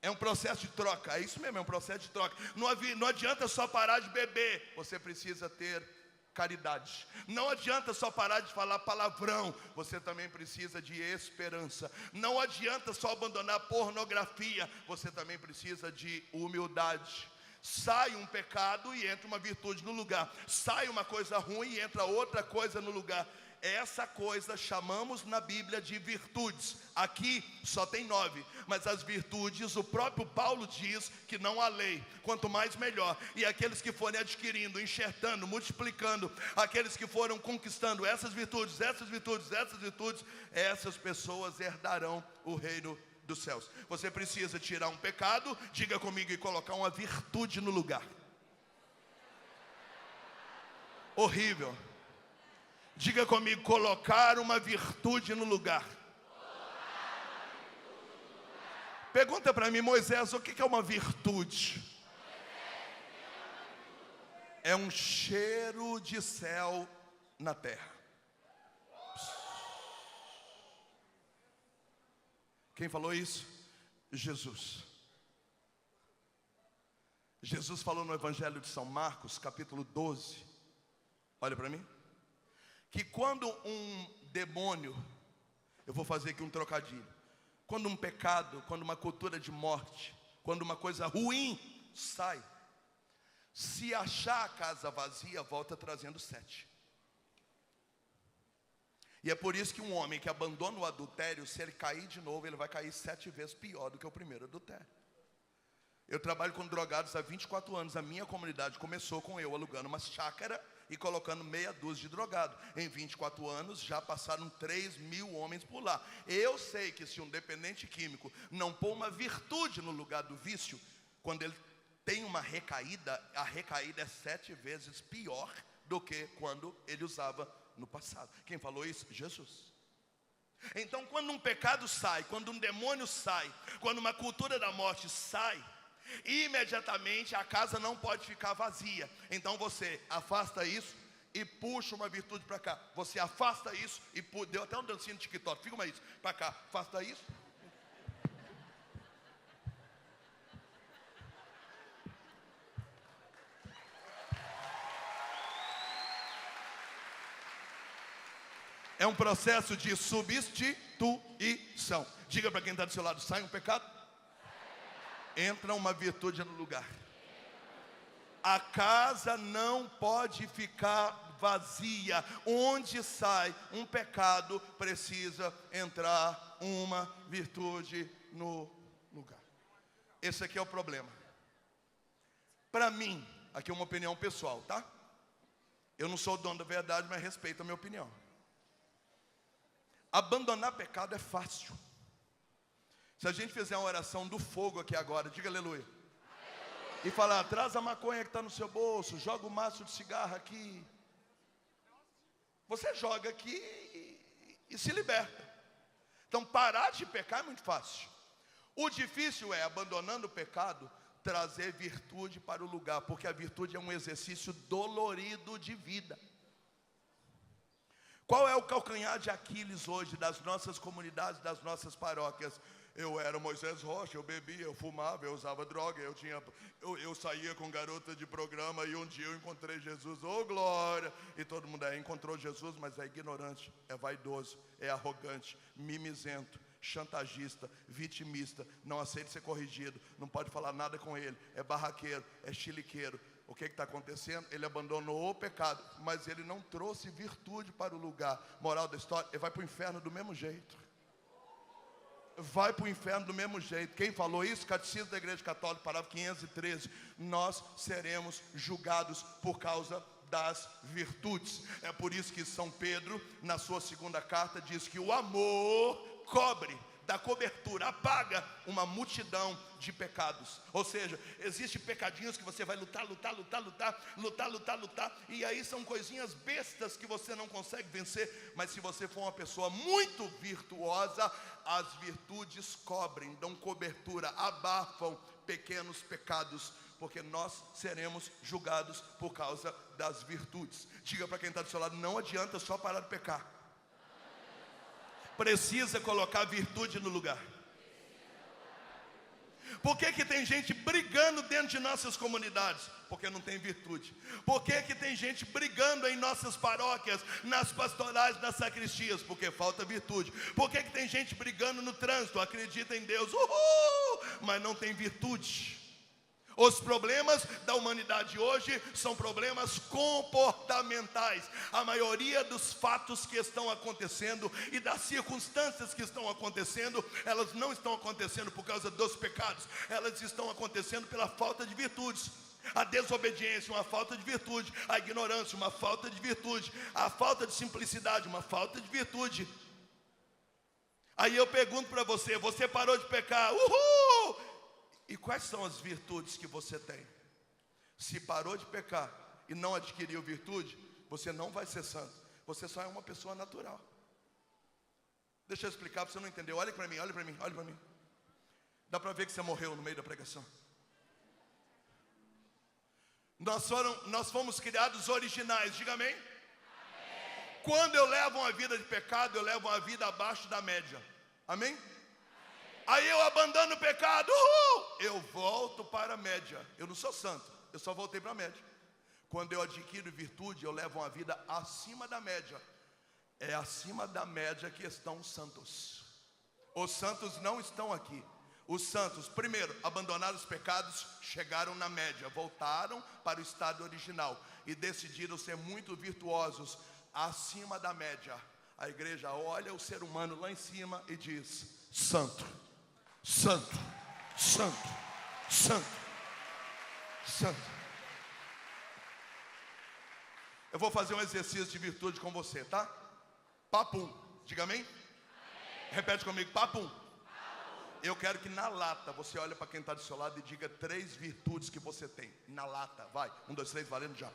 É um processo de troca, é isso mesmo, é um processo de troca. Não adianta só parar de beber, você precisa ter caridade. Não adianta só parar de falar palavrão, você também precisa de esperança. Não adianta só abandonar a pornografia, você também precisa de humildade. Sai um pecado e entra uma virtude no lugar. Sai uma coisa ruim e entra outra coisa no lugar. Essa coisa chamamos na Bíblia de virtudes. Aqui só tem 9, mas as virtudes, o próprio Paulo diz que não há lei, quanto mais melhor. E aqueles que forem adquirindo, enxertando, multiplicando, aqueles que foram conquistando essas virtudes, essas pessoas herdarão o reino dos céus. Você precisa tirar um pecado, diga comigo, e colocar uma virtude no lugar. Horrível. Diga comigo: colocar uma virtude no lugar. Pergunta para mim, Moisés, o que é uma virtude? É um cheiro de céu na terra. Quem falou isso? Jesus. Jesus falou no Evangelho de São Marcos, capítulo 12. Olha para mim. Que quando um demônio, eu vou fazer aqui um trocadilho, quando um pecado, quando uma cultura de morte, quando uma coisa ruim sai, se achar a casa vazia, volta trazendo 7. E é por isso que um homem que abandona o adultério, se ele cair de novo, ele vai cair 7 vezes pior do que o primeiro adultério. Eu trabalho com drogados há 24 anos. A minha comunidade começou com eu alugando uma chácara e colocando meia dúzia de drogado. Em 24 anos já passaram 3.000 homens por lá. Eu sei que se um dependente químico não pôr uma virtude no lugar do vício, quando ele tem uma recaída, a recaída é 7 vezes pior do que quando ele usava no passado. Quem falou isso? Jesus. Então, quando um pecado sai, quando um demônio sai, quando uma cultura da morte sai, imediatamente a casa não pode ficar vazia. Então você afasta isso e puxa uma virtude para cá. Você afasta isso e deu até um dancinho no TikTok. Fica isso para cá, afasta isso. É um processo de substituição. Diga para quem está do seu lado: sai um pecado, entra uma virtude no lugar. A casa não pode ficar vazia. Onde sai um pecado, precisa entrar uma virtude no lugar. Esse aqui é o problema. Para mim, aqui é uma opinião pessoal, tá? Eu não sou o dono da verdade, mas respeito a minha opinião. Abandonar pecado é fácil. Se a gente fizer uma oração do fogo aqui agora, diga aleluia. E falar: traz a maconha que está no seu bolso, joga o maço de cigarro aqui. Você joga aqui e se liberta. Então parar de pecar é muito fácil. O difícil é, abandonando o pecado, trazer virtude para o lugar, porque a virtude é um exercício dolorido de vida. Qual é o calcanhar de Aquiles hoje das nossas comunidades, das nossas paróquias? Eu era Moisés Rocha, eu bebia, eu fumava, eu usava droga, eu saía com garota de programa e um dia eu encontrei Jesus, oh glória! E todo mundo aí encontrou Jesus, mas é ignorante, é vaidoso, é arrogante, mimizento, chantagista, vitimista, não aceita ser corrigido, não pode falar nada com ele, é barraqueiro, é chiliqueiro. O que está acontecendo? Ele abandonou o pecado, mas ele não trouxe virtude para o lugar. Moral da história: ele vai para o inferno do mesmo jeito. Vai para o inferno do mesmo jeito. Quem falou isso? Catecismo da Igreja Católica, parágrafo 513. Nós seremos julgados por causa das virtudes. É por isso que São Pedro, na sua segunda carta, diz que o amor cobre, dá cobertura, apaga uma multidão de pecados. Ou seja, existem pecadinhos que você vai lutar, e aí são coisinhas bestas que você não consegue vencer. Mas se você for uma pessoa muito virtuosa, as virtudes cobrem, dão cobertura, abafam pequenos pecados, porque nós seremos julgados por causa das virtudes. Diga para quem está do seu lado: não adianta só parar de pecar, precisa colocar virtude no lugar. Por que tem gente brigando dentro de nossas comunidades? Porque não tem virtude. Por que tem gente brigando em nossas paróquias, nas pastorais, nas sacristias? Porque falta virtude. Por que tem gente brigando no trânsito? Acredita em Deus, mas não tem virtude. Os problemas da humanidade hoje são problemas comportamentais. A maioria dos fatos que estão acontecendo e das circunstâncias que estão acontecendo, elas não estão acontecendo por causa dos pecados, elas estão acontecendo pela falta de virtudes. A desobediência, uma falta de virtude. A ignorância, uma falta de virtude. A falta de simplicidade, uma falta de virtude. Aí eu pergunto para você: você parou de pecar? Uhul! E quais são as virtudes que você tem? Se parou de pecar e não adquiriu virtude, você não vai ser santo. Você só é uma pessoa natural. Deixa eu explicar para você não entender. Olha para mim, olha para mim, olha para mim. Dá para ver que você morreu no meio da pregação. Nós fomos criados originais, diga amém? Amém. Quando eu levo uma vida de pecado, eu levo uma vida abaixo da média. Amém? Aí eu abandono o pecado, eu volto para a média. Eu não sou santo, eu só voltei para a média. Quando eu adquiro virtude, eu levo uma vida acima da média. É acima da média que estão os santos. Os santos não estão aqui. Os santos, primeiro, abandonaram os pecados, chegaram na média, voltaram para o estado original e decidiram ser muito virtuosos, acima da média. A igreja olha o ser humano lá em cima e diz: santo, santo, santo, santo, santo. Eu vou fazer um exercício de virtude com você, tá? Papum, diga amém? Repete comigo, papum. Eu quero que na lata você olhe para quem está do seu lado e diga 3 virtudes que você tem. Na lata, vai. 1, 2, 3, valendo já.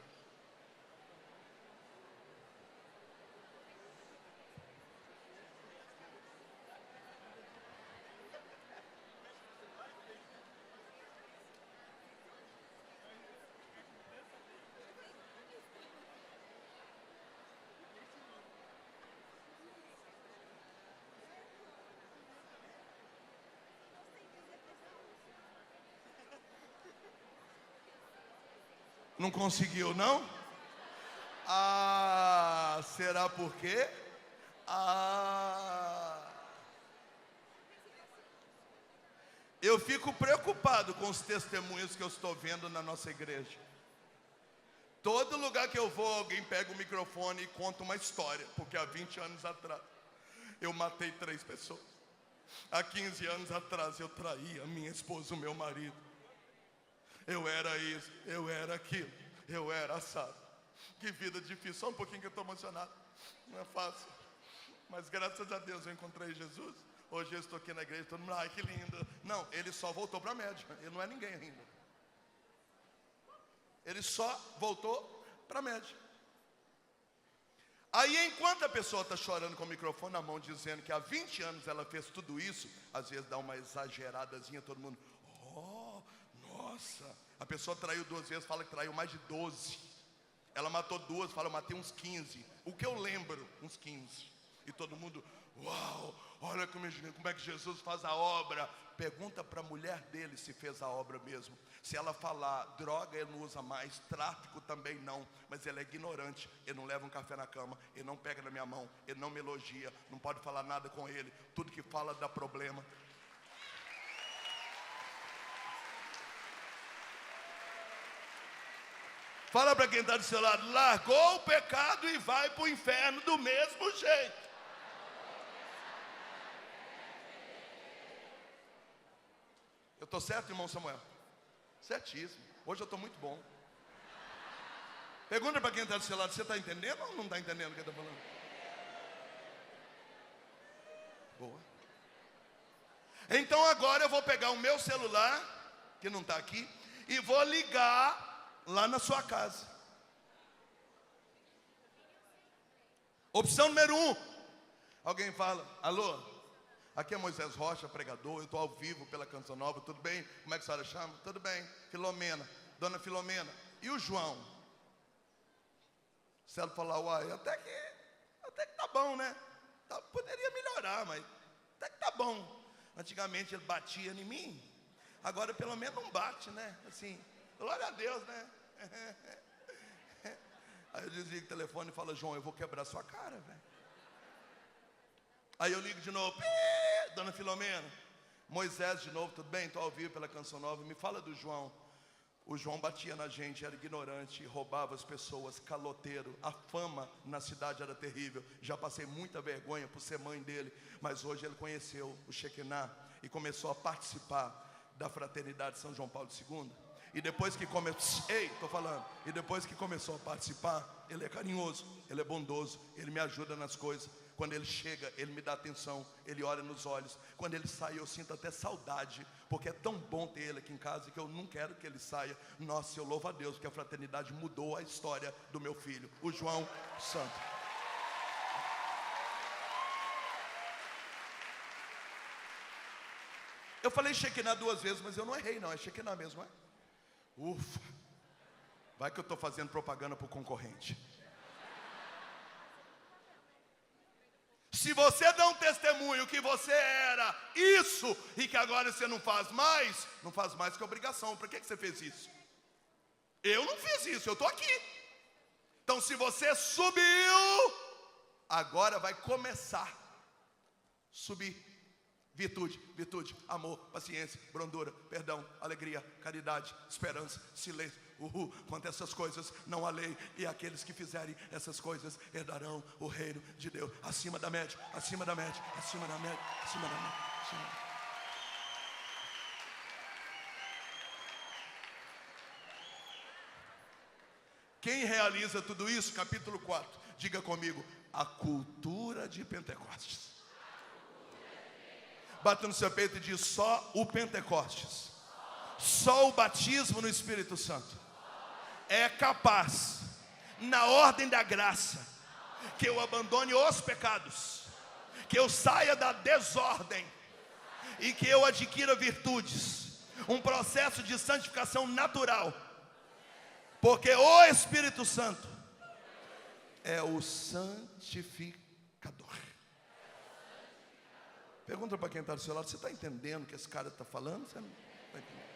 Não conseguiu, não? Ah, será por quê? Eu fico preocupado com os testemunhos que eu estou vendo na nossa igreja. Todo lugar que eu vou, alguém pega o microfone e conta uma história. Porque há 20 anos atrás, eu matei 3 pessoas. Há 15 anos atrás, eu traí a minha esposa, o meu marido. Eu era isso, eu era aquilo, eu era assado. Que vida difícil, só um pouquinho que eu estou emocionado. Não é fácil. Mas graças a Deus eu encontrei Jesus. Hoje eu estou aqui na igreja, todo mundo, ai que lindo. Não, ele só voltou para a média, ele não é ninguém ainda. Ele só voltou para a média. Aí enquanto a pessoa está chorando com o microfone na mão, dizendo que há 20 anos ela fez tudo isso, às vezes dá uma exageradazinha, todo mundo, oh, nossa. A pessoa traiu 2 vezes, fala que traiu mais de 12. Ela matou 2, fala, eu matei uns 15. O que eu lembro, uns 15. E todo mundo, uau, olha como é que Jesus faz a obra. Pergunta para a mulher dele se fez a obra mesmo. Se ela falar, droga ele não usa mais, tráfico também não, mas ele é ignorante, ele não leva um café na cama, ele não pega na minha mão, ele não me elogia, não pode falar nada com ele, tudo que fala dá problema. Fala para quem está do seu lado, largou o pecado e vai para o inferno do mesmo jeito. Eu estou certo, irmão Samuel? Certíssimo. Hoje eu estou muito bom. Pergunta para quem está do seu lado, você está entendendo ou não está entendendo o que eu estou falando? Boa. Então agora eu vou pegar o meu celular, que não está aqui, e vou ligar lá na sua casa. Opção número 1. Alguém fala, alô? Aqui é Moisés Rocha, pregador, eu estou ao vivo pela Canção Nova, tudo bem? Como é que a senhora chama? Tudo bem, Filomena, dona Filomena. E o João? Se ela falar, uai, até que tá bom, né? Poderia melhorar, mas até que tá bom. Antigamente ele batia em mim, agora pelo menos não bate, né? Assim, glória a Deus, né? Aí eu desligo o telefone e falo, João, eu vou quebrar sua cara, velho. Aí eu ligo de novo, dona Filomena, Moisés de novo, tudo bem? Estou ao vivo pela Canção Nova, me fala do João. O João batia na gente, era ignorante, roubava as pessoas, caloteiro, a fama na cidade era terrível. Já passei muita vergonha por ser mãe dele, mas hoje ele conheceu o Shekinah e começou a participar da Fraternidade São João Paulo II. E depois que e depois que começou a participar, ele é carinhoso, ele é bondoso, ele me ajuda nas coisas. Quando ele chega, ele me dá atenção, ele olha nos olhos. Quando ele sai, eu sinto até saudade, porque é tão bom ter ele aqui em casa que eu não quero que ele saia. Nossa, eu louvo a Deus, porque a fraternidade mudou a história do meu filho, o João Santo. Eu falei Shekinah 2 vezes, mas eu não errei não, é Shekinah mesmo, é? Ufa, vai que eu estou fazendo propaganda para o concorrente. Se você dá um testemunho que você era isso e que agora você não faz mais que obrigação. Por que você fez isso? Eu não fiz isso, eu estou aqui. Então se você subiu, agora vai começar a subir. Virtude, amor, paciência, brandura, perdão, alegria, caridade, esperança, silêncio. Quanto a essas coisas não há lei, e aqueles que fizerem essas coisas herdarão o reino de Deus. Acima da média, acima da média, acima da média, acima da média, acima da média. Quem realiza tudo isso? Capítulo 4. Diga comigo, a cultura de Pentecostes. Bata no seu peito e diz, só o Pentecostes, só o batismo no Espírito Santo é capaz, na ordem da graça, que eu abandone os pecados, que eu saia da desordem e que eu adquira virtudes, um processo de santificação natural, porque o Espírito Santo é o santificador. Pergunta para quem está do seu lado, você está entendendo o que esse cara está falando? Você não está entendendo?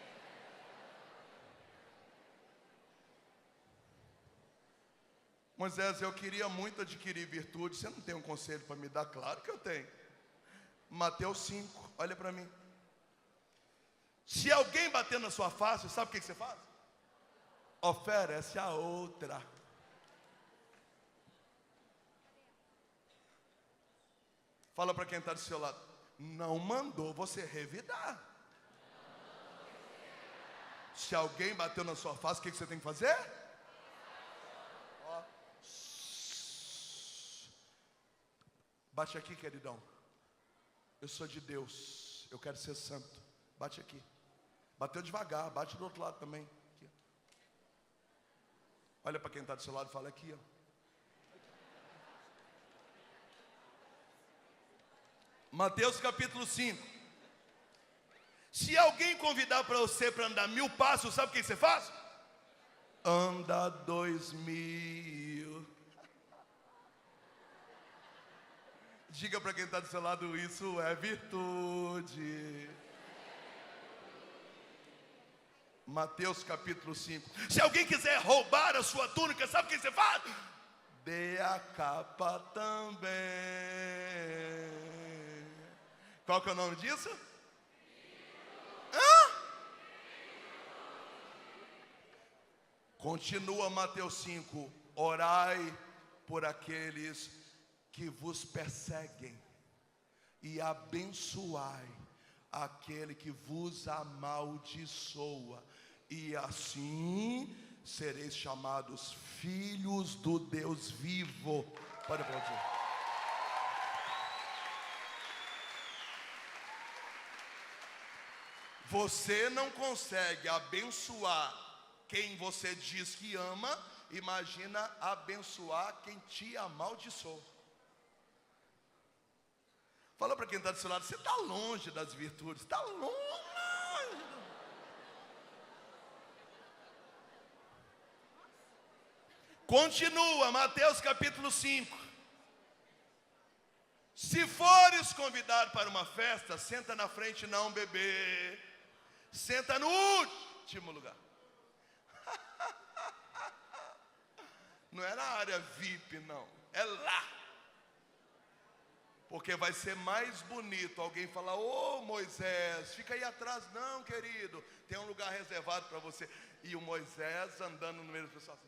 Moisés, eu queria muito adquirir virtude. Você não tem um conselho para me dar? Claro que eu tenho. Mateus 5, olha para mim. Se alguém bater na sua face, sabe o que você faz? Oferece a outra. Fala para quem está do seu lado. Não mandou você revidar. Se alguém bateu na sua face, o que você tem que fazer? Ó. Bate aqui, queridão. Eu sou de Deus. Eu quero ser santo. Bate aqui. Bateu devagar. Bate do outro lado também. Aqui. Olha para quem está do seu lado e fala aqui, ó. Mateus capítulo 5. Se alguém convidar para você para andar 1000 passos, sabe o que você faz? Anda 2000. Diga para quem está do seu lado, isso é virtude. Mateus capítulo 5. Se alguém quiser roubar a sua túnica, sabe o que você faz? Dê a capa também. Qual que é o nome disso? Continua Mateus 5. Orai por aqueles que vos perseguem e abençoai aquele que vos amaldiçoa, e assim sereis chamados filhos do Deus vivo. Pode aplaudir. Você não consegue abençoar quem você diz que ama, imagina abençoar quem te amaldiçoou. Fala para quem está do seu lado, você está longe das virtudes, está longe. Continua, Mateus capítulo 5. Se fores convidado para uma festa, senta na frente não, bebê. Senta no último lugar. Não é na área VIP, não. É lá. Porque vai ser mais bonito alguém falar: ô Moisés, fica aí atrás. Não, querido, tem um lugar reservado para você. E o Moisés andando no meio do pessoal assim.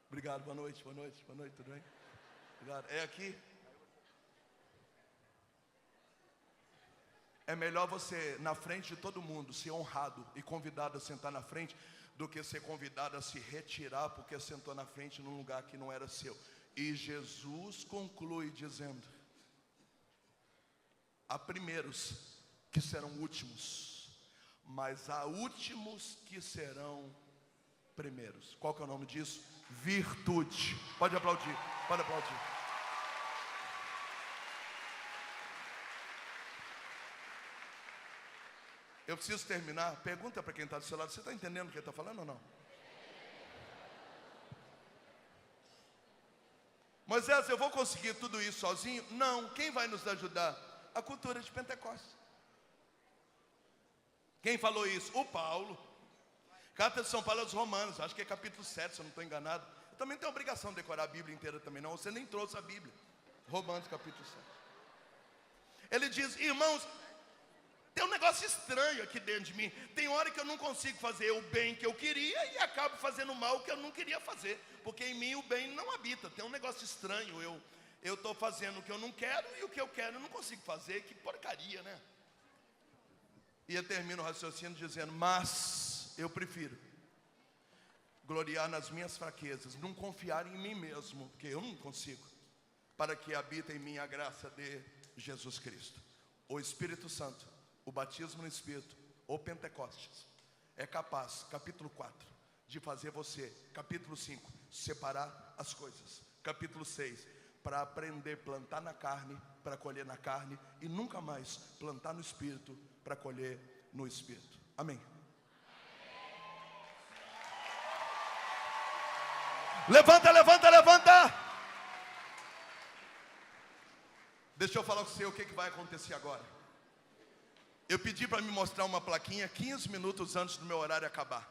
Obrigado, boa noite, tudo bem? Obrigado. É aqui? É melhor você, na frente de todo mundo, ser honrado e convidado a sentar na frente, do que ser convidado a se retirar porque sentou na frente num lugar que não era seu. E Jesus conclui dizendo: há primeiros que serão últimos, mas há últimos que serão primeiros. Qual que é o nome disso? Virtude. Pode aplaudir, pode aplaudir. Eu preciso terminar. Pergunta para quem está do seu lado: você está entendendo o que ele está falando ou não? Moisés, eu vou conseguir tudo isso sozinho? Não. Quem vai nos ajudar? A cultura de Pentecostes. Quem falou isso? O Paulo. Carta de São Paulo aos Romanos, acho que é capítulo 7, se eu não estou enganado. Eu também tenho a obrigação de decorar a Bíblia inteira também, não. Você nem trouxe a Bíblia. Romanos capítulo 7. Ele diz: irmãos, tem um negócio estranho aqui dentro de mim. Tem hora que eu não consigo fazer o bem que eu queria e acabo fazendo o mal que eu não queria fazer, porque em mim o bem não habita. Tem um negócio estranho. Eu estou fazendo o que eu não quero e o que eu quero eu não consigo fazer. Que porcaria, né? E eu termino o raciocínio dizendo: mas eu prefiro gloriar nas minhas fraquezas, não confiar em mim mesmo, porque eu não consigo, para que habite em mim a graça de Jesus Cristo. O Espírito Santo, o batismo no Espírito, ou Pentecostes, é capaz, capítulo 4, de fazer você, capítulo 5, separar as coisas. Capítulo 6, para aprender a plantar na carne, para colher na carne, e nunca mais plantar no Espírito, para colher no Espírito. Amém. Levanta, levanta, levanta. Deixa eu falar com você o que vai acontecer agora. Eu pedi para me mostrar uma plaquinha 15 minutos antes do meu horário acabar.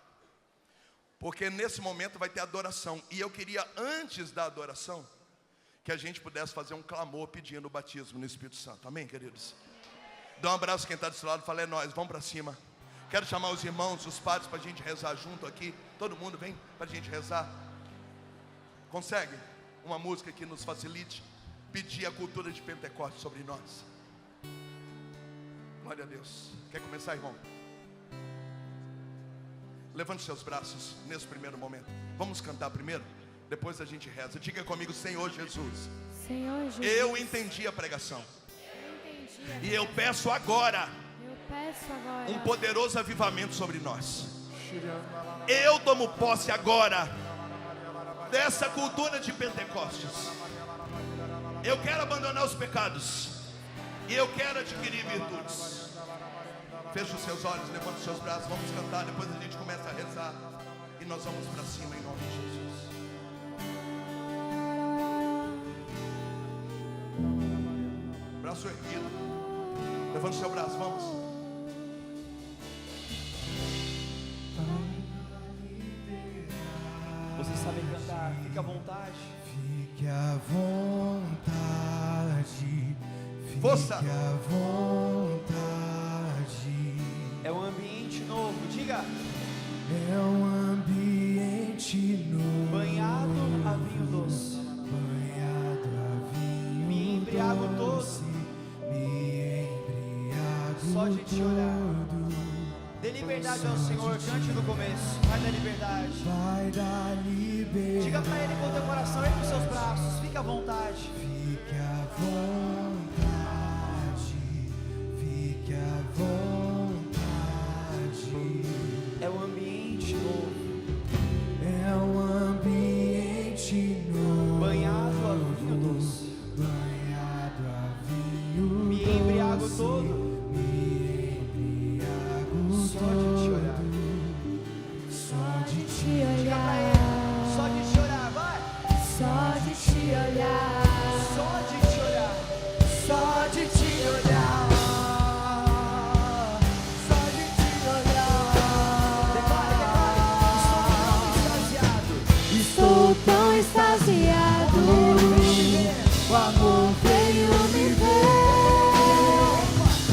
porque nesse momento vai ter adoração. E eu queria, antes da adoração, que a gente pudesse fazer um clamor pedindo o batismo no Espírito Santo. Amém, queridos? Dá um abraço quem está desse lado, fala, é nós, vamos para cima. Quero chamar os irmãos, os padres, para a gente rezar junto aqui. Todo mundo vem para a gente rezar. Consegue? Uma música que nos facilite pedir a cultura de Pentecostes sobre nós. Glória a Deus. Quer começar, irmão? Levante seus braços nesse primeiro momento. Vamos cantar primeiro, depois a gente reza. Diga comigo, Senhor Jesus. Senhor Jesus, Eu entendi a pregação. E eu peço agora um poderoso avivamento sobre nós. Eu tomo posse agora dessa cultura de Pentecostes. Eu quero abandonar os pecados e eu quero adquirir virtudes. Feche os seus olhos, levante os seus braços, vamos cantar, depois a gente começa a rezar e nós vamos para cima em nome de Jesus. Braço erguido, levante o seu braço, vamos. Vocês sabem cantar, fique à vontade. Fique à vontade. Força. Fique à vontade. É um ambiente novo, diga. É um ambiente novo. Banhado a vinho doce. Banhado a vinho Me embriago todo. doce. Me embriago Só de te olhar. todo. Dê liberdade ao Senhor, cante no começo. Vai dar liberdade. Vai dar liberdade. Diga pra Ele com o teu coração, ergue os seus braços, fique à vontade. Fique à vontade. Fique à vontade. É um ambiente novo. É um ambiente novo. Banhado a vinho doce. Banhado a vinho Me embriago doce. todo. Me embriago Só de te olhar. Só de te Diga pra Ele, só de te olhar, vai. só de te olhar, Só de te olhar. Só de te olhar. Só de te olhar. Declare, declare. estou tão extasiado, O amor veio me ver.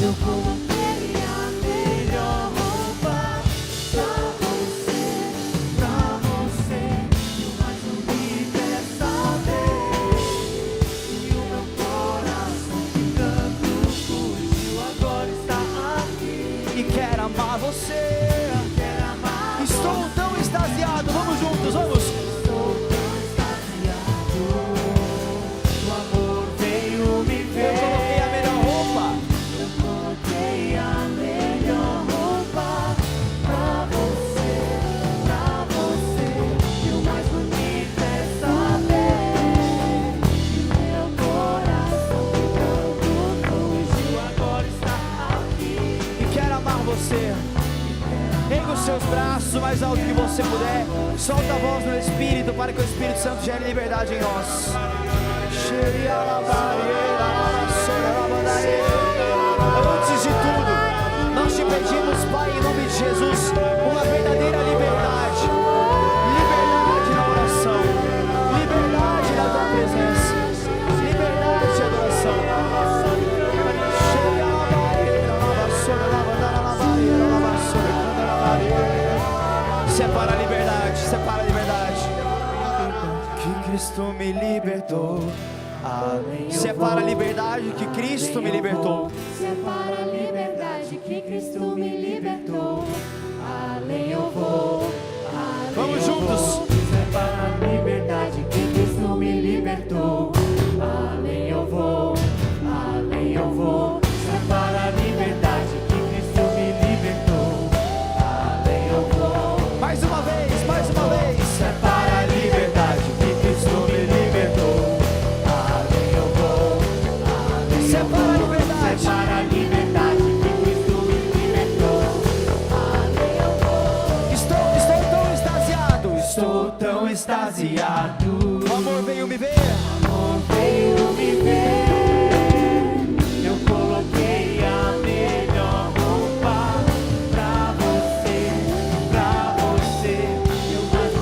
eu coloquei a melhor roupa pra você, e o mais bonito é saber que o meu coração que tanto fugiu agora está aqui. E quero amar você. Quero amar, Estou tão extasiado. Vamos juntos, vamos. estou tão extasiado, o amor veio me Eu ver. coloquei a melhor roupa. Eu coloquei a melhor roupa pra você, e o mais bonito é saber que o meu coração que tanto fugiu agora está aqui. E quero amar você. Erga os seus braços o mais alto que você puder. Solta a voz no Espírito para que o Espírito Santo gere liberdade em nós. Antes de tudo, nós te pedimos, Pai, em nome de Jesus, uma verdadeira liberdade. Liberdade na oração. Liberdade na tua presença. Liberdade de adoração. Separa a liberdade, separa a liberdade. Que Cristo me libertou. Separa a liberdade que Cristo me libertou. Separa a liberdade que Cristo me libertou. Além eu vou, além Vamos eu juntos. vou. Separa a liberdade que Cristo me libertou. Além eu vou, além eu vou. Separa a liberdade que Cristo me libertou. Além eu vou. Mais uma vez, mais uma vez. Separa a liberdade que Cristo me libertou. Além eu vou, além eu Separa a vou. liberdade. Separa a liberdade que Cristo me libertou. Além eu vou. Estou tão extasiado. Estou tão extasiado. O amor veio me ver. Amor veio me ver. Eu coloquei a melhor roupa pra você, e o mais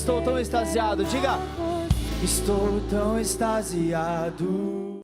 Estou tão extasiado. Diga. Estou tão extasiado.